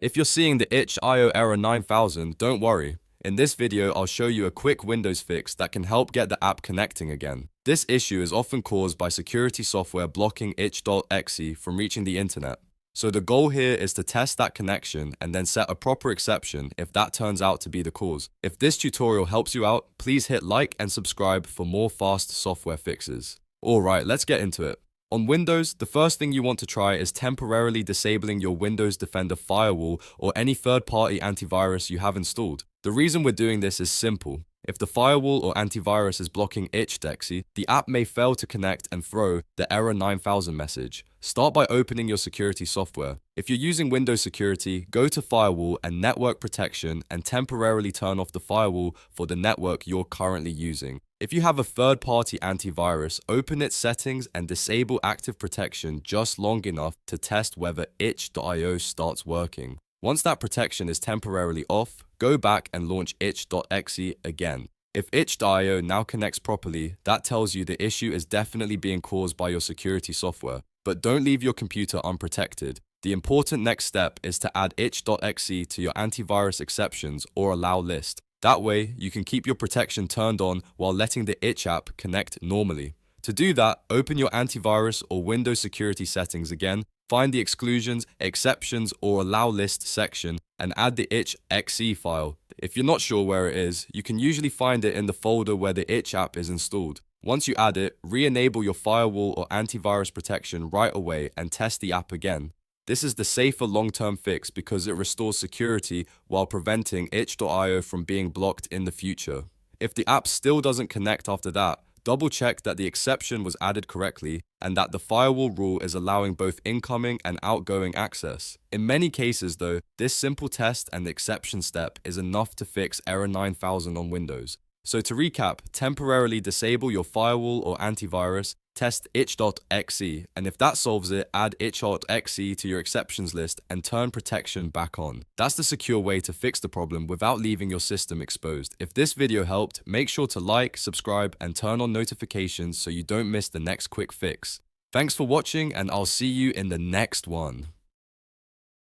If you're seeing the itch.io error 9000, don't worry. In this video, I'll show you a quick Windows fix that can help get the app connecting again. This issue is often caused by security software blocking itch.exe from reaching the internet. So the goal here is to test that connection and then set a proper exception if that turns out to be the cause. If this tutorial helps you out, please hit like and subscribe for more fast software fixes. Alright, let's get into it. On Windows, the first thing you want to try is temporarily disabling your Windows Defender Firewall or any third-party antivirus you have installed. The reason we're doing this is simple. If the firewall or antivirus is blocking itch.exe, the app may fail to connect and throw the error 9000 message. Start by opening your security software. If you're using Windows Security, go to Firewall and Network Protection and temporarily turn off the firewall for the network you're currently using. If you have a third-party antivirus, open its settings and disable active protection just long enough to test whether itch.io starts working. Once that protection is temporarily off, go back and launch itch.exe again. If itch.io now connects properly, that tells you the issue is definitely being caused by your security software. But don't leave your computer unprotected. The important next step is to add itch.exe to your antivirus exceptions or allow list. That way, you can keep your protection turned on while letting the itch app connect normally. To do that, open your antivirus or Windows security settings again, find the exclusions, exceptions, or allow list section, and add the itch.exe file. If you're not sure where it is, you can usually find it in the folder where the itch app is installed. Once you add it, re-enable your firewall or antivirus protection right away and test the app again. This is the safer long-term fix because it restores security while preventing itch.io from being blocked in the future. If the app still doesn't connect after that, double-check that the exception was added correctly and that the firewall rule is allowing both incoming and outgoing access. In many cases though, this simple test and the exception step is enough to fix error 9000 on Windows. So to recap, temporarily disable your firewall or antivirus, test itch.exe, and if that solves it, add itch.exe to your exceptions list and turn protection back on. That's the secure way to fix the problem without leaving your system exposed. If this video helped, make sure to like, subscribe, and turn on notifications so you don't miss the next quick fix. Thanks for watching, and I'll see you in the next one.